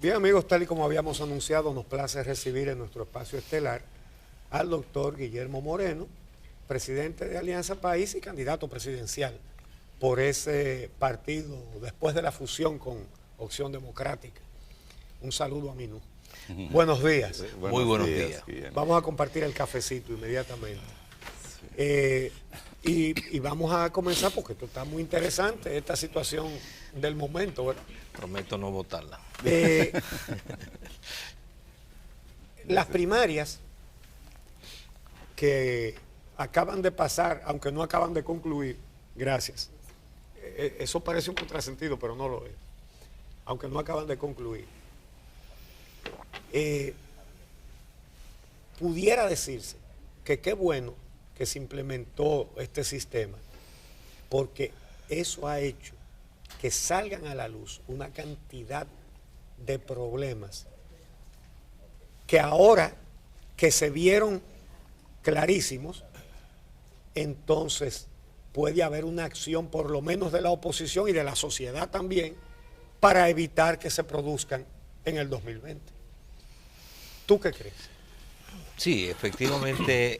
Bien, amigos, tal y como habíamos anunciado, nos place recibir en nuestro espacio estelar al doctor Guillermo Moreno, presidente de Alianza País y candidato presidencial por ese partido después de la fusión con Opción Democrática. Un saludo a Minú. Buenos días. Muy buenos días. Vamos a compartir el cafecito inmediatamente. Y vamos a comenzar porque esto está muy interesante, esta situación del momento, ¿verdad? Prometo no votarla. Las primarias que acaban de pasar, aunque no acaban de concluir, gracias. Eso parece un contrasentido, pero no lo es. Aunque no acaban de concluir. Pudiera decirse que qué bueno que se implementó este sistema, porque eso ha hecho que salgan a la luz una cantidad de problemas que ahora que se vieron clarísimos, entonces puede haber una acción por lo menos de la oposición y de la sociedad también para evitar que se produzcan en el 2020. ¿Tú qué crees? Sí, efectivamente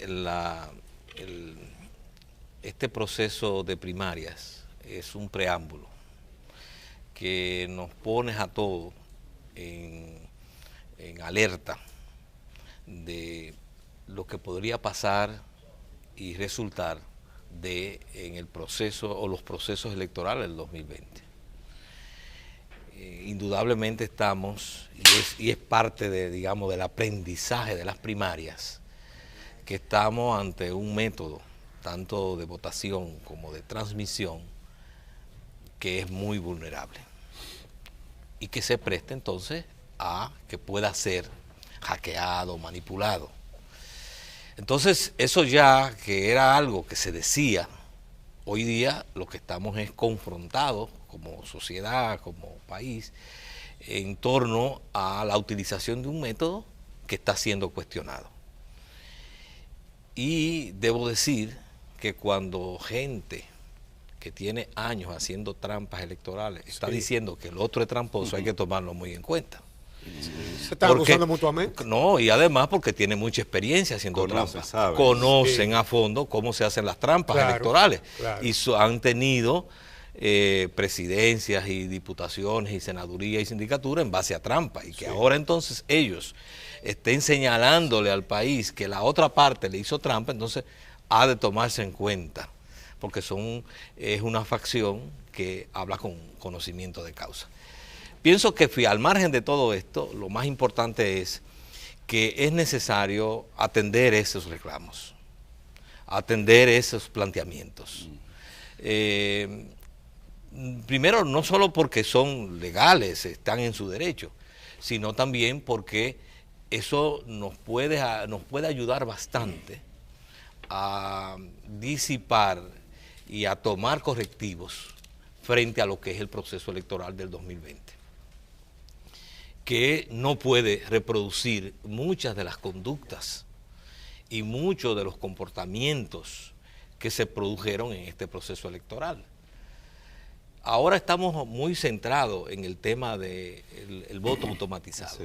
este proceso de primarias es un preámbulo que nos pone a todos en alerta de lo que podría pasar y resultar en el proceso o los procesos electorales del 2020. Indudablemente estamos, y es parte de, digamos, del aprendizaje de las primarias, que estamos ante un método, tanto de votación como de transmisión, que es muy vulnerable y que se presta entonces a que pueda ser hackeado, manipulado. Entonces, eso ya que era algo que se decía, hoy día lo que estamos es confrontados como sociedad, como país, en torno a la utilización de un método que está siendo cuestionado. Y debo decir que cuando gente que tiene años haciendo trampas electorales está diciendo que el otro es tramposo, hay que tomarlo muy en cuenta. ¿Se están acusando mutuamente? No, y además porque tiene mucha experiencia haciendo trampas. Conocen a fondo cómo se hacen las trampas electorales. Claro. Y han tenido presidencias y diputaciones y senaduría y sindicatura en base a trampas. Y que ahora entonces ellos estén señalándole al país que la otra parte le hizo trampa, entonces ha de tomarse en cuenta. Porque es una facción que habla con conocimiento de causa. Pienso que al margen de todo esto, lo más importante es que es necesario atender esos reclamos, atender esos planteamientos. Primero, no solo porque son legales, están en su derecho, sino también porque eso nos puede ayudar bastante a disipar y a tomar correctivos frente a lo que es el proceso electoral del 2020. Que no puede reproducir muchas de las conductas y muchos de los comportamientos que se produjeron en este proceso electoral. Ahora estamos muy centrados en el tema del voto automatizado.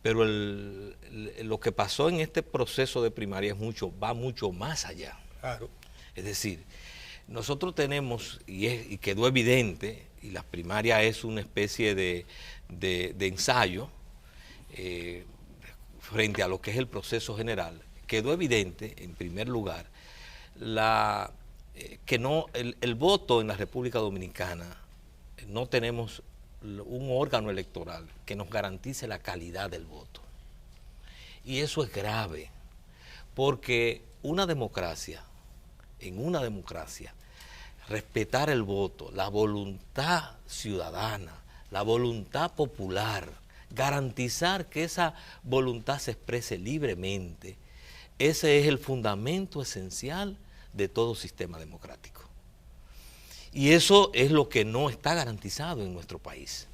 Pero lo que pasó en este proceso de primaria va mucho más allá. Claro. Es decir, nosotros tenemos, y quedó evidente, y la primaria es una especie de ensayo frente a lo que es el proceso general, quedó evidente, en primer lugar, que el voto en la República Dominicana, no tenemos un órgano electoral que nos garantice la calidad del voto. Y eso es grave, porque en una democracia, respetar el voto, la voluntad ciudadana, la voluntad popular, garantizar que esa voluntad se exprese libremente, ese es el fundamento esencial de todo sistema democrático. Y eso es lo que no está garantizado en nuestro país.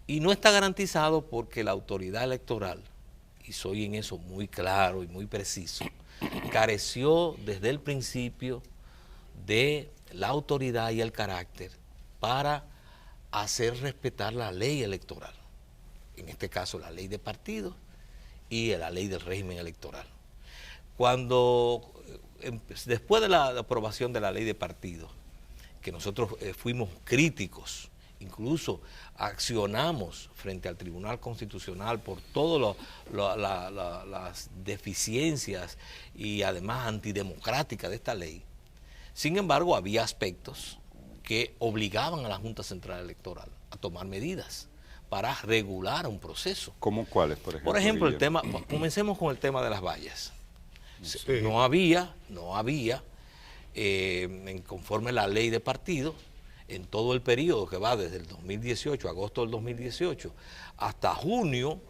Y no está garantizado porque la autoridad electoral, y soy en eso muy claro y muy preciso, careció desde el principio de la autoridad y el carácter para hacer respetar la ley electoral. en este caso la ley de partidos y la ley del régimen electoral. Cuando, después de la aprobación de la ley de partidos, que nosotros fuimos críticos, incluso accionamos frente al Tribunal Constitucional por todas las deficiencias y además antidemocráticas de esta ley. Sin embargo, había aspectos que obligaban a la Junta Central Electoral a tomar medidas para regular un proceso. ¿Cómo cuáles, por ejemplo? Por ejemplo, Guillermo? comencemos con el tema de las vallas. Sí. No había, conforme a la ley de partidos, en todo el periodo que va desde el 2018, agosto del 2018, hasta junio,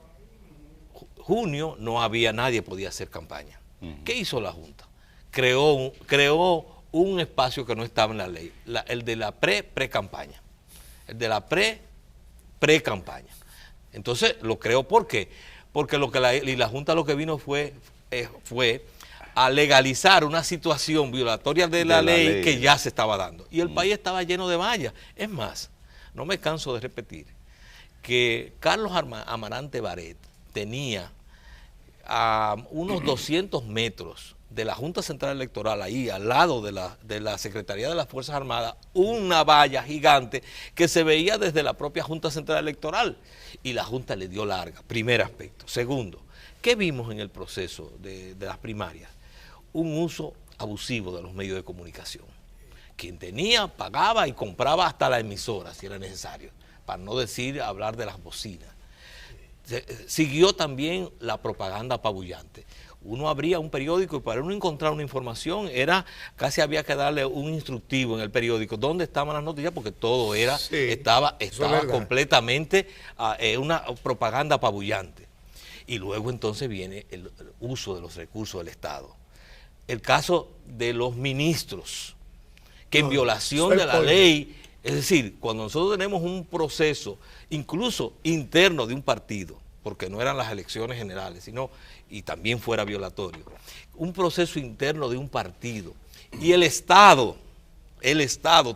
no había, nadie podía hacer campaña. ¿Qué hizo la Junta? Creó un espacio que no estaba en la ley, el de la pre-campaña. El de la pre-campaña. Entonces lo creó, ¿por qué? Porque la Junta lo que vino fue a legalizar una situación violatoria de la ley que ya se estaba dando. Y el país estaba lleno de vallas. Es más, no me canso de repetir que Carlos Amarante Baret tenía a unos 200 metros de la Junta Central Electoral, ahí al lado de la Secretaría de las Fuerzas Armadas, una valla gigante que se veía desde la propia Junta Central Electoral. Y la Junta le dio larga, primer aspecto. Segundo, ¿qué vimos en el proceso de las primarias? Un uso abusivo de los medios de comunicación. Quien tenía, pagaba y compraba hasta la emisora, si era necesario, para no hablar de las bocinas. Siguió también la propaganda apabullante. Uno abría un periódico y para uno encontrar una información casi había que darle un instructivo en el periódico dónde estaban las noticias, porque todo estaba completamente una propaganda apabullante. Y luego entonces viene el uso de los recursos del Estado. El caso de los ministros, que en violación de la ley, es decir, cuando nosotros tenemos un proceso, incluso interno de un partido, porque no eran las elecciones generales, y también fuera violatorio, un proceso interno de un partido, y el Estado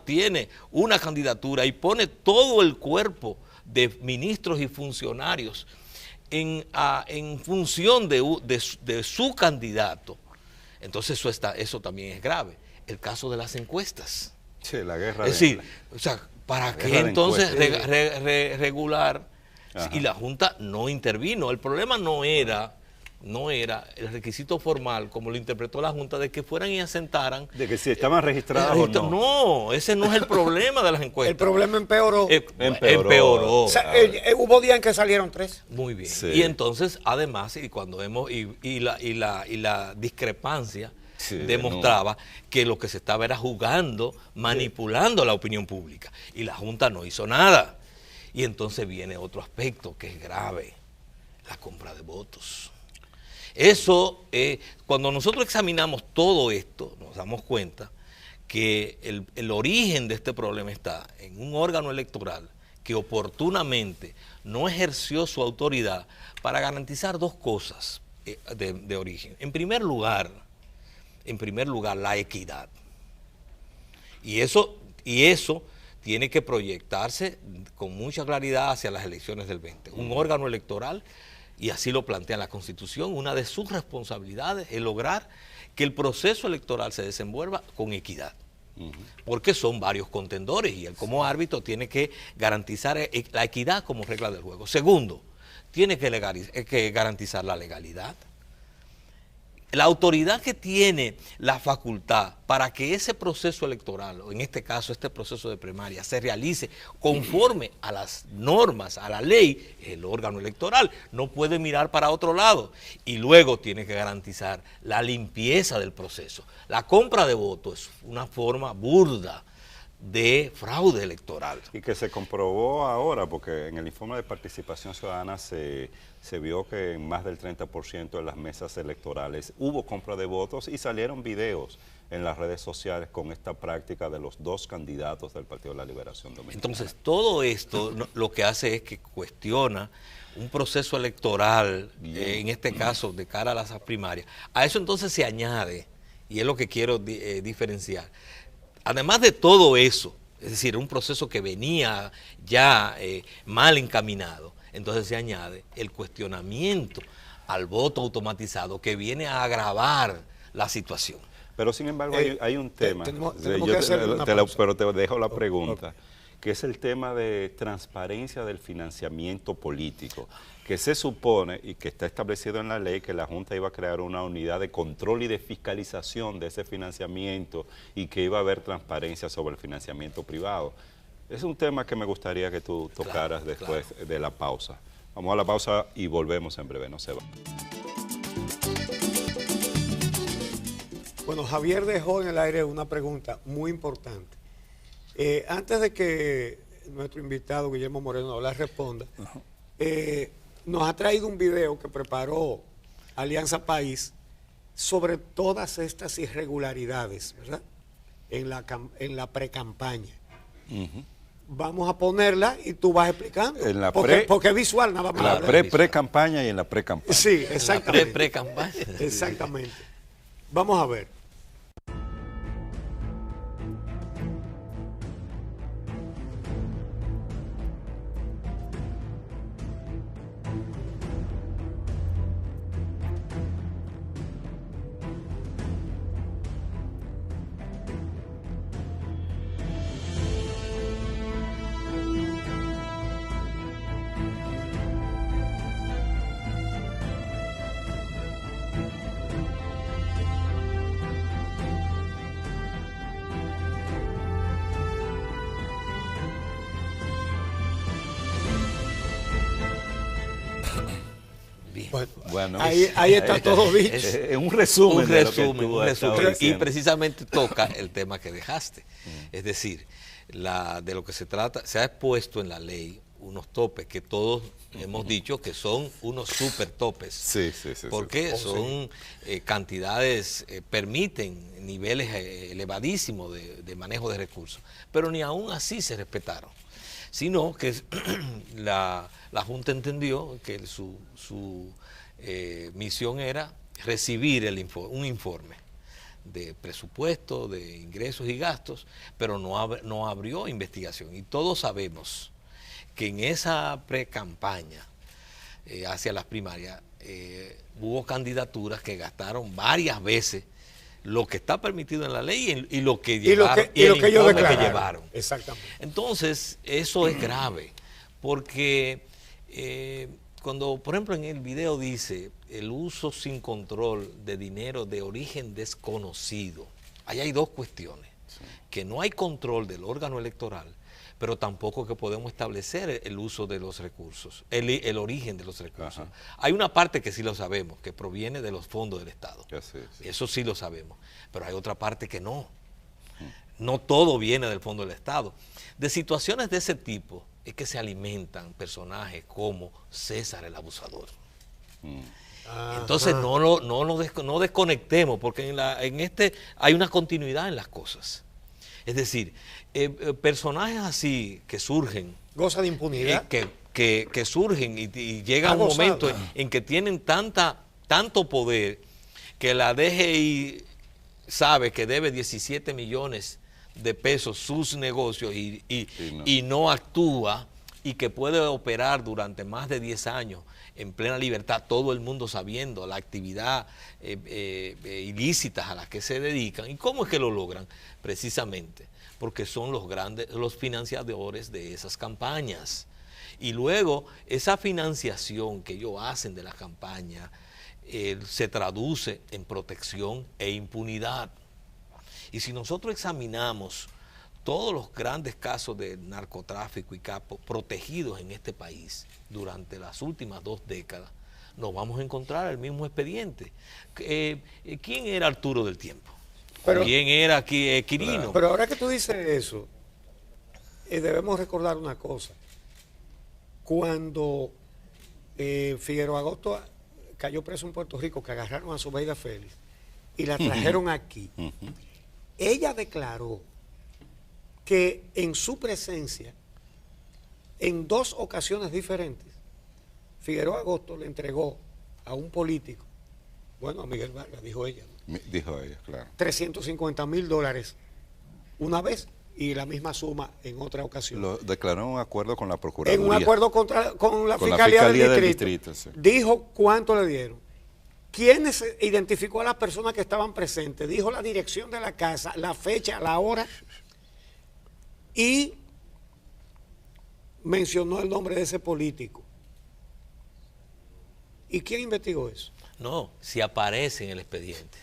tiene una candidatura y pone todo el cuerpo de ministros y funcionarios en función de su candidato. Entonces eso también es grave. El caso de las encuestas. Sí, la guerra. Es decir, ¿para qué entonces regular? Ajá. Y la Junta no intervino. El problema no era el requisito formal, como lo interpretó la Junta, de que fueran y asentaran. De que si estaban registradas o no. No, ese no es el problema de las encuestas. El problema empeoró. Empeoró. O sea, hubo días en que salieron 3. Muy bien. Sí. Y entonces, además, la discrepancia demostraba que lo que se estaba era jugando, manipulando la opinión pública. Y la Junta no hizo nada. Y entonces viene otro aspecto que es grave: la compra de votos. Eso, cuando nosotros examinamos todo esto, nos damos cuenta que el origen de este problema está en un órgano electoral que oportunamente no ejerció su autoridad para garantizar dos cosas de origen. En primer lugar, la equidad. Y eso tiene que proyectarse con mucha claridad hacia las elecciones del 20. Un órgano electoral, y así lo plantea la Constitución, una de sus responsabilidades es lograr que el proceso electoral se desenvuelva con equidad. Porque son varios contendores y él como árbitro tiene que garantizar la equidad como regla del juego. Segundo, tiene que garantizar la legalidad. La autoridad que tiene la facultad para que ese proceso electoral, o en este caso este proceso de primaria, se realice conforme a las normas, a la ley, es el órgano electoral. No puede mirar para otro lado. Y luego tiene que garantizar la limpieza del proceso. La compra de votos es una forma burda de fraude electoral. Y que se comprobó ahora, porque en el informe de participación ciudadana se vio que en más del 30% de las mesas electorales hubo compra de votos y salieron videos en las redes sociales con esta práctica de los dos candidatos del Partido de la Liberación Dominicana. Entonces, todo esto lo que hace es que cuestiona un proceso electoral, en este caso de cara a las primarias. A eso entonces se añade, y es lo que quiero diferenciar, además de todo eso, es decir, un proceso que venía ya mal encaminado, entonces se añade el cuestionamiento al voto automatizado que viene a agravar la situación. Pero sin embargo hay un tema, tenemos yo que hacer una pausa. pero te dejo la pregunta, que es el tema de transparencia del financiamiento político, que se supone y que está establecido en la ley que la Junta iba a crear una unidad de control y de fiscalización de ese financiamiento y que iba a haber transparencia sobre el financiamiento privado. Es un tema que me gustaría que tú tocaras después de la pausa. Vamos a la pausa y volvemos en breve, no se va. Bueno, Javier dejó en el aire una pregunta muy importante. Antes de que nuestro invitado Guillermo Moreno la responda, nos ha traído un video que preparó Alianza País sobre todas estas irregularidades, ¿verdad? En la pre-campaña. Vamos a ponerla y tú vas explicando. Porque es visual, nada más. En la pre-campaña y en la pre-campaña. Sí, exactamente. La pre-campaña. Exactamente. Vamos a ver. Bueno, ahí está todo dicho. Es un resumen. Un resumen. Y precisamente toca el tema que dejaste. Es decir, de lo que se trata, se ha expuesto en la ley unos topes que todos hemos dicho que son unos super topes. Sí. Porque son cantidades, permiten niveles elevadísimos de manejo de recursos. Pero ni aún así se respetaron. Sino que la Junta entendió que su misión era recibir un informe de presupuesto, de ingresos y gastos, pero no abrió investigación. Y todos sabemos que en esa pre-campaña hacia las primarias hubo candidaturas que gastaron varias veces lo que está permitido en la ley y lo que llevaron, y el informe que llevaron. Exactamente. Entonces, eso es grave, porque cuando, por ejemplo, en el video dice el uso sin control de dinero de origen desconocido, ahí hay dos cuestiones, que no hay control del órgano electoral, pero tampoco que podemos establecer el uso de los recursos, el origen de los recursos. Ajá. Hay una parte que sí lo sabemos, que proviene de los fondos del Estado. Sí. Eso sí lo sabemos, pero hay otra parte que no. No todo viene del fondo del Estado. De situaciones de ese tipo es que se alimentan personajes como César el Abusador. Entonces no desconectemos, porque en este hay una continuidad en las cosas. Es decir, personajes así que surgen. Goza de impunidad. Que surgen y llega un momento en que tienen tanto poder que la DGI sabe que debe 17 millones de pesos sus negocios y no actúa, y que puede operar durante más de 10 años en plena libertad, todo el mundo sabiendo la actividad ilícitas a las que se dedican. ¿Y cómo es que lo logran? Precisamente porque son los financiadores de esas campañas. Y luego esa financiación que ellos hacen de las campañas se traduce en protección e impunidad. Y si nosotros examinamos todos los grandes casos de narcotráfico y capos protegidos en este país durante las últimas 2 décadas, nos vamos a encontrar el mismo expediente. ¿Quién era Arturo del Tiempo? ¿Quién era Quirino? Pero ahora que tú dices eso, debemos recordar una cosa. Cuando Figueroa Agosto cayó preso en Puerto Rico, que agarraron a Zobeida Félix y la trajeron aquí, ella declaró que en su presencia, en 2 ocasiones diferentes, Figueroa Agosto le entregó a un político, bueno, a Miguel Vargas, dijo ella, Dijo ella, claro. $350,000 una vez y la misma suma en otra ocasión. Lo declaró un acuerdo con la Procuraduría. En un acuerdo con la Fiscalía del Distrito. Sí. Dijo cuánto le dieron. ¿Quiénes identificó a las personas que estaban presentes? Dijo la dirección de la casa, la fecha, la hora y mencionó el nombre de ese político. ¿Y quién investigó eso? No, si aparece en el expediente.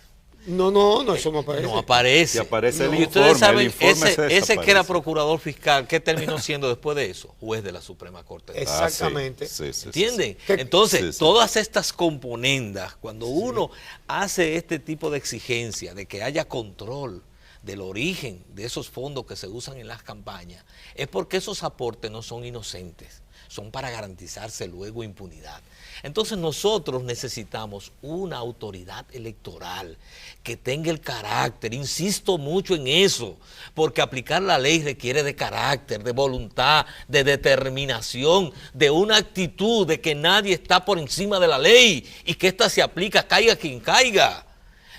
No, eso no aparece. No aparece. Si aparece el Y ustedes informe, saben, el informe ese que desaparece. era procurador fiscal, ¿qué terminó siendo después de eso? Juez de la Suprema Corte. Exactamente. Sí. ¿Entienden? Que- Entonces, Sí. todas estas componendas, cuando uno hace este tipo de exigencia de que haya control del origen de esos fondos que se usan en las campañas, es porque esos aportes no son inocentes, son para garantizarse luego impunidad. Entonces nosotros necesitamos una autoridad electoral que tenga el carácter, insisto mucho en eso, porque aplicar la ley requiere de carácter, de voluntad, de determinación, de una actitud de que nadie está por encima de la ley y que ésta se aplica, caiga quien caiga.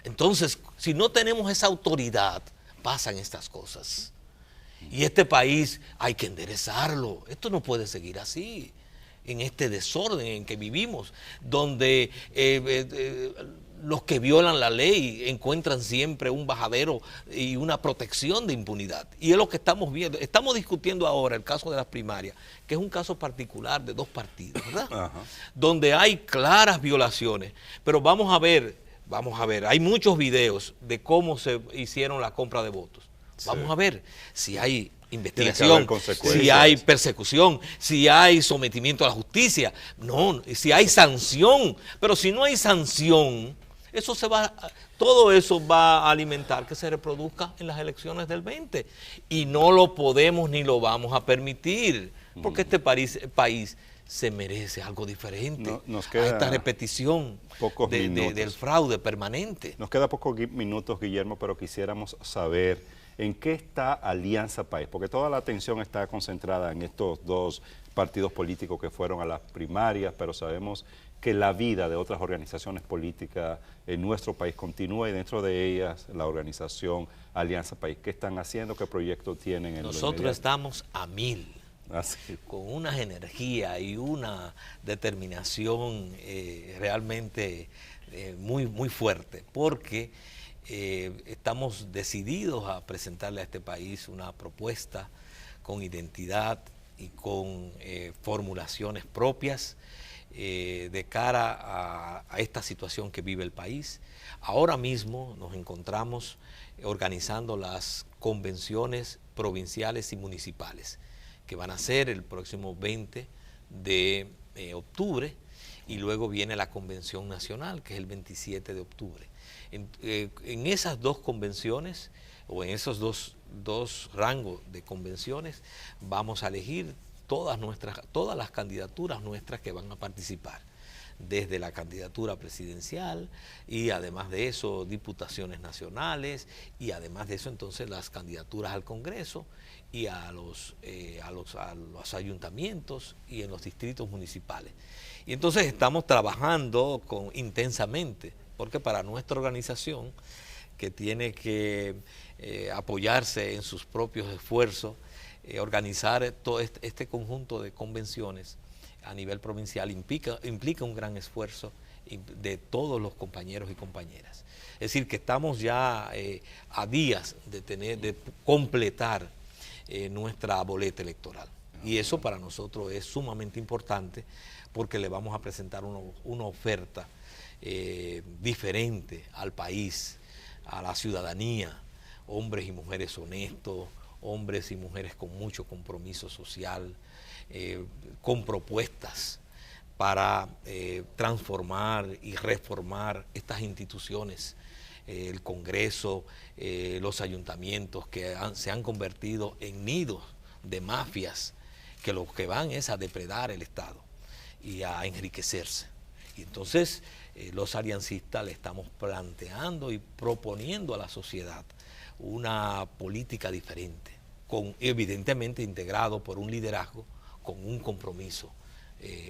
Entonces, si no tenemos esa autoridad, pasan estas cosas. Y este país hay que enderezarlo. Esto no puede seguir así, en este desorden en que vivimos, donde los que violan la ley encuentran siempre un bajadero y una protección de impunidad. Y es lo que estamos viendo. Estamos discutiendo ahora el caso de las primarias, que es un caso particular de dos partidos, ¿verdad? Ajá. Donde hay claras violaciones. Pero vamos a ver, hay muchos videos de cómo se hicieron la compra de votos. Sí. Vamos a ver si hay Tiene que investigación, haber consecuencias. si hay persecución, si hay sometimiento a la justicia, no, si hay sanción. Pero si no hay sanción, todo eso va a alimentar que se reproduzca en las elecciones del 20. Y no lo podemos ni lo vamos a permitir, porque este país se merece algo diferente Nos a queda esta repetición pocos minutos. del fraude permanente. Nos queda pocos minutos, Guillermo, pero quisiéramos saber en qué está Alianza País, porque toda la atención está concentrada en estos dos partidos políticos que fueron a las primarias, pero sabemos que la vida de otras organizaciones políticas en nuestro país continúa y dentro de ellas la organización Alianza País. ¿Qué están haciendo? ¿Qué proyectos tienen en lo Nosotros inmediato? estamos a 1000. Así. Con una energía y una determinación realmente muy, muy fuerte, porque estamos decididos a presentarle a este país una propuesta con identidad y con formulaciones propias de cara a esta situación que vive el país. Ahora mismo nos encontramos organizando las convenciones provinciales y municipales, que van a ser el próximo 20 de octubre, y luego viene la convención nacional, que es el 27 de octubre. En esas dos convenciones, o en esos dos rangos de convenciones, vamos a elegir todas las candidaturas nuestras que van a participar, desde la candidatura presidencial y además de eso diputaciones nacionales, y además de eso entonces las candidaturas al Congreso y a los ayuntamientos y en los distritos municipales. Y entonces estamos trabajando intensamente, porque para nuestra organización, que tiene que apoyarse en sus propios esfuerzos, organizar todo este conjunto de convenciones a nivel provincial implica un gran esfuerzo de todos los compañeros y compañeras. Es decir, que estamos ya a días de completar nuestra boleta electoral. Y eso para nosotros es sumamente importante, porque le vamos a presentar una oferta diferente al país, a la ciudadanía, hombres y mujeres honestos, hombres y mujeres con mucho compromiso social, con propuestas para transformar y reformar estas instituciones, el Congreso, los ayuntamientos, que se han convertido en nidos de mafias que lo que van es a depredar el Estado y a enriquecerse. Y entonces los aliancistas le estamos planteando y proponiendo a la sociedad una política diferente, evidentemente integrado por un liderazgo con un compromiso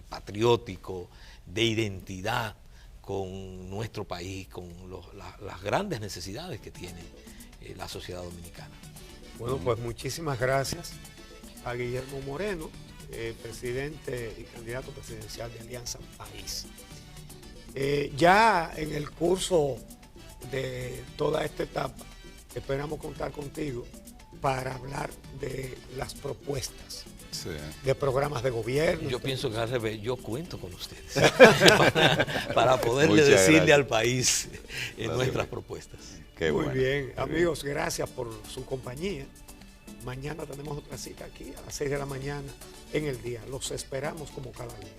patriótico, de identidad con nuestro país, con las grandes necesidades que tiene la sociedad dominicana. Bueno, pues muchísimas gracias a Guillermo Moreno, presidente y candidato presidencial de Alianza País. Ya en el curso de toda esta etapa, esperamos contar contigo para hablar de las propuestas, de programas de gobierno. Yo pienso que al revés, yo cuento con ustedes para poderle Muchas decirle gracias al país nuestras propuestas. Qué Muy bueno, bien, qué amigos, gracias por su compañía. Mañana tenemos otra cita aquí a las 6 de la mañana en El Día. Los esperamos como cada día.